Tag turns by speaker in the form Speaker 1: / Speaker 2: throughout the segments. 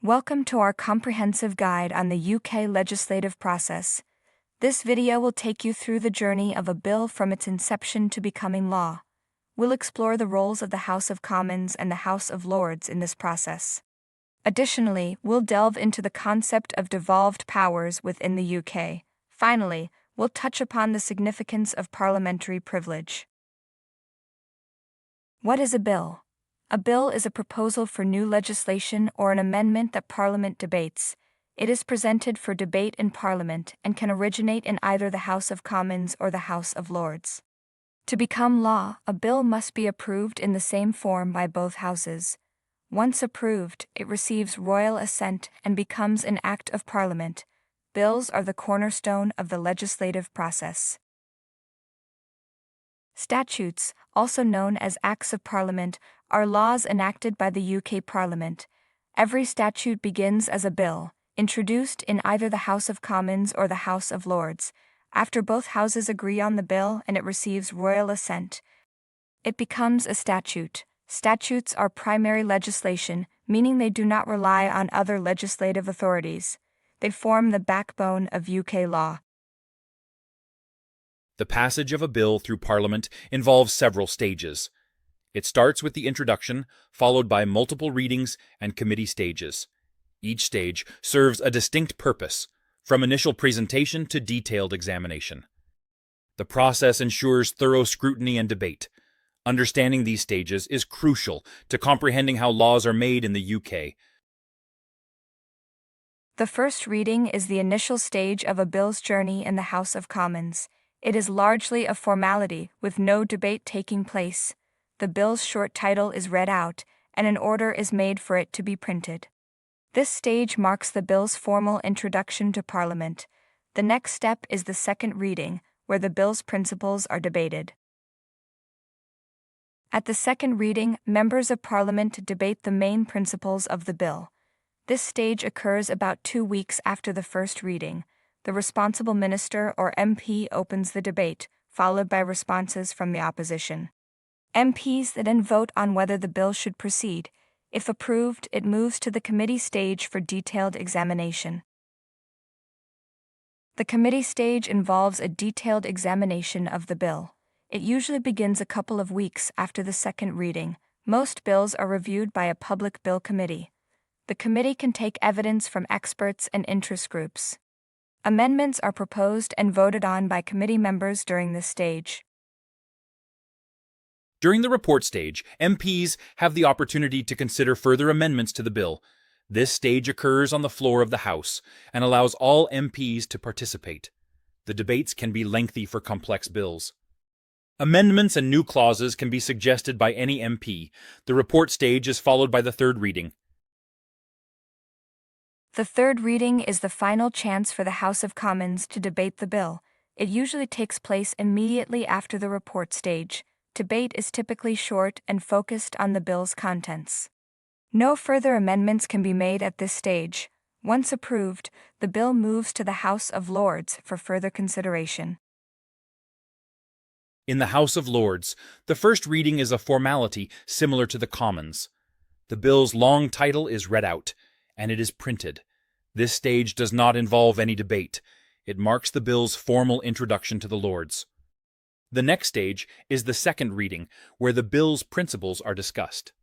Speaker 1: Welcome to our comprehensive guide on the UK legislative process. This video will take you through the journey of a bill from its inception to becoming law. We'll explore the roles of the House of Commons and the House of Lords in this process. Additionally, we'll delve into the concept of devolved powers within the UK. Finally, we'll touch upon the significance of parliamentary privilege. What is a bill? A bill is a proposal for new legislation or an amendment that Parliament debates. It is presented for debate in Parliament and can originate in either the House of Commons or the House of Lords. To become law, a bill must be approved in the same form by both houses. Once approved, it receives royal assent and becomes an Act of Parliament. Bills are the cornerstone of the legislative process. Statutes, also known as Acts of Parliament, are laws enacted by the UK Parliament. Every statute begins as a bill, introduced in either the House of Commons or the House of Lords. After both houses agree on the bill and it receives royal assent, it becomes a statute. Statutes are primary legislation, meaning they do not rely on other legislative authorities. They form the backbone of UK law.
Speaker 2: The passage of a bill through Parliament involves several stages. It starts with the introduction, followed by multiple readings and committee stages. Each stage serves a distinct purpose, from initial presentation to detailed examination. The process ensures thorough scrutiny and debate. Understanding these stages is crucial to comprehending how laws are made in the UK.
Speaker 1: The first reading is the initial stage of a bill's journey in the House of Commons. It is largely a formality, with no debate taking place. The bill's short title is read out, and an order is made for it to be printed. This stage marks the bill's formal introduction to Parliament. The next step is the second reading, where the bill's principles are debated. At the second reading, members of Parliament debate the main principles of the bill. This stage occurs about 2 weeks after the first reading. The responsible minister or MP opens the debate, followed by responses from the opposition. MPs then vote on whether the bill should proceed. If approved, it moves to the committee stage for detailed examination. The committee stage involves a detailed examination of the bill. It usually begins a couple of weeks after the second reading. Most bills are reviewed by a public bill committee. The committee can take evidence from experts and interest groups. Amendments are proposed and voted on by committee members during this stage.
Speaker 2: During the report stage, MPs have the opportunity to consider further amendments to the bill. This stage occurs on the floor of the House and allows all MPs to participate. The debates can be lengthy for complex bills. Amendments and new clauses can be suggested by any MP. The report stage is followed by the third reading.
Speaker 1: The third reading is the final chance for the House of Commons to debate the bill. It usually takes place immediately after the report stage. Debate is typically short and focused on the bill's contents. No further amendments can be made at this stage. Once approved, the bill moves to the House of Lords for further consideration.
Speaker 2: In the House of Lords, the first reading is a formality similar to the Commons. The bill's long title is read out, and it is printed. This stage does not involve any debate. It marks the bill's formal introduction to the Lords. The next stage is the second reading, where the bill's principles are discussed.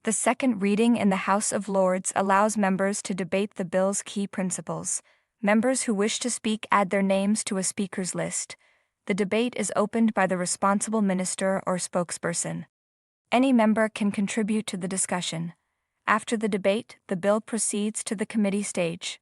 Speaker 1: The second reading in the House of Lords allows members to debate the bill's key principles. Members who wish to speak add their names to a speaker's list. The debate is opened by the responsible minister or spokesperson. Any member can contribute to the discussion. After the debate, the bill proceeds to the committee stage.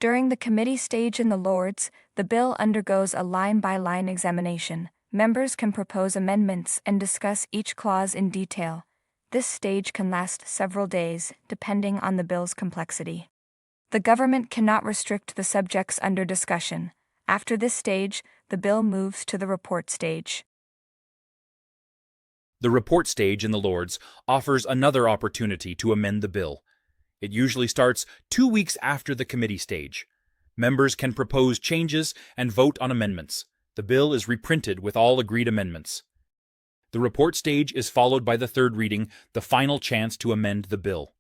Speaker 1: During the committee stage in the Lords, the bill undergoes a line-by-line examination. Members can propose amendments and discuss each clause in detail. This stage can last several days, depending on the bill's complexity. The government cannot restrict the subjects under discussion. After this stage, the bill moves to the report stage.
Speaker 2: The report stage in the Lords offers another opportunity to amend the bill. It usually starts 2 weeks after the committee stage. Members can propose changes and vote on amendments. The bill is reprinted with all agreed amendments. The report stage is followed by the third reading, the final chance to amend the bill.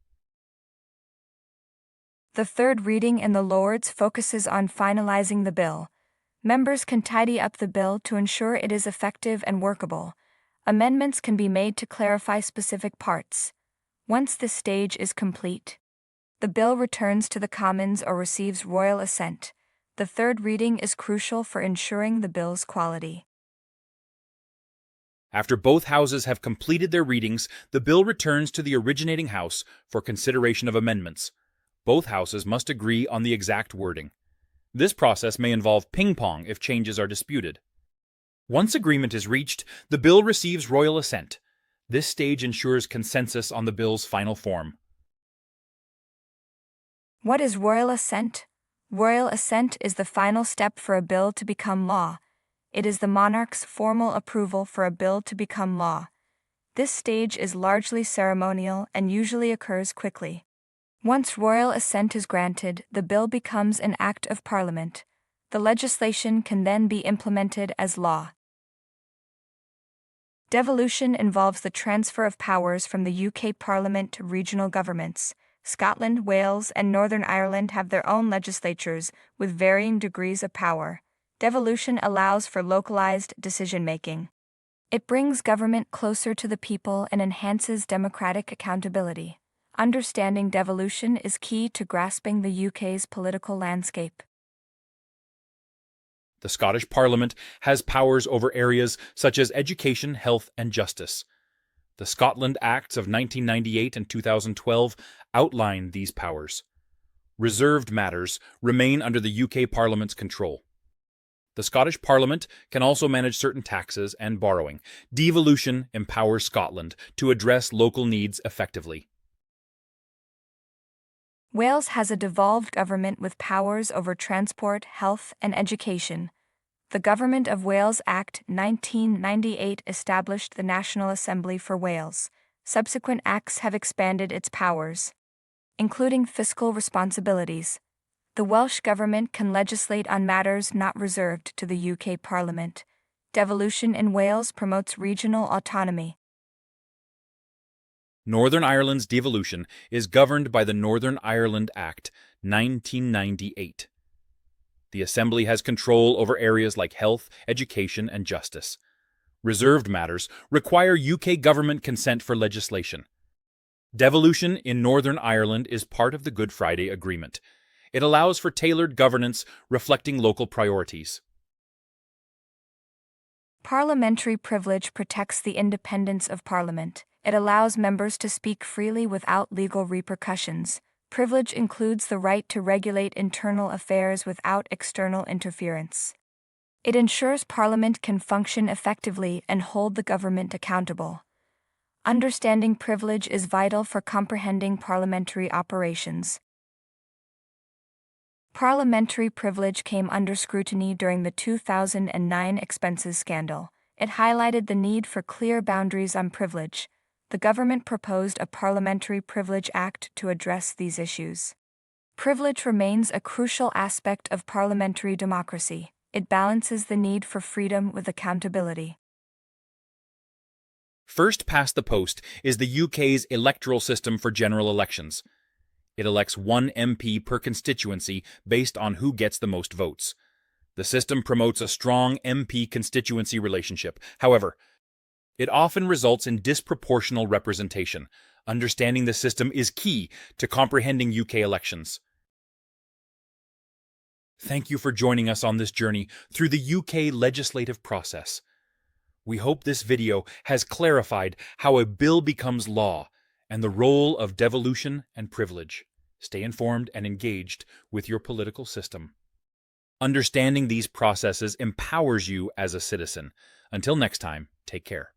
Speaker 1: The third reading in the Lords focuses on finalizing the bill. Members can tidy up the bill to ensure it is effective and workable. Amendments can be made to clarify specific parts. Once this stage is complete, the bill returns to the Commons or receives royal assent. The third reading is crucial for ensuring the bill's quality.
Speaker 2: After both houses have completed their readings, the bill returns to the originating house for consideration of amendments. Both houses must agree on the exact wording. This process may involve ping-pong if changes are disputed. Once agreement is reached, the bill receives royal assent. This stage ensures consensus on the bill's final form.
Speaker 1: What is royal assent? Royal assent is the final step for a bill to become law. It is the monarch's formal approval for a bill to become law. This stage is largely ceremonial and usually occurs quickly. Once royal assent is granted, the bill becomes an Act of Parliament. The legislation can then be implemented as law. Devolution involves the transfer of powers from the UK Parliament to regional governments. Scotland, Wales, and Northern Ireland have their own legislatures with varying degrees of power. Devolution allows for localized decision-making. It brings government closer to the people and enhances democratic accountability. Understanding devolution is key to grasping the UK's political landscape.
Speaker 2: The Scottish Parliament has powers over areas such as education, health, and justice. The Scotland Acts of 1998 and 2012 outline these powers. Reserved matters remain under the UK Parliament's control. The Scottish Parliament can also manage certain taxes and borrowing. Devolution empowers Scotland to address local needs effectively.
Speaker 1: Wales has a devolved government with powers over transport, health, and education. The Government of Wales Act 1998 established the National Assembly for Wales. Subsequent acts have expanded its powers, including fiscal responsibilities. The Welsh Government can legislate on matters not reserved to the UK Parliament. Devolution in Wales promotes regional autonomy.
Speaker 2: Northern Ireland's devolution is governed by the Northern Ireland Act 1998. The Assembly has control over areas like health, education, and justice. Reserved matters require UK government consent for legislation. Devolution in Northern Ireland is part of the Good Friday Agreement. It allows for tailored governance reflecting local priorities.
Speaker 1: Parliamentary privilege protects the independence of Parliament. It allows members to speak freely without legal repercussions. Privilege includes the right to regulate internal affairs without external interference. It ensures Parliament can function effectively and hold the government accountable. Understanding privilege is vital for comprehending parliamentary operations. Parliamentary privilege came under scrutiny during the 2009 expenses scandal. It highlighted the need for clear boundaries on privilege. The government proposed a Parliamentary Privilege Act to address these issues. Privilege remains a crucial aspect of parliamentary democracy. It balances the need for freedom with accountability.
Speaker 2: First past the post is the UK's electoral system for general elections. It elects one MP per constituency based on who gets the most votes. The system promotes a strong MP constituency relationship. However, it often results in disproportional representation. Understanding the system is key to comprehending UK elections. Thank you for joining us on this journey through the UK legislative process. We hope this video has clarified how a bill becomes law and the role of devolution and privilege. Stay informed and engaged with your political system. Understanding these processes empowers you as a citizen. Until next time, take care.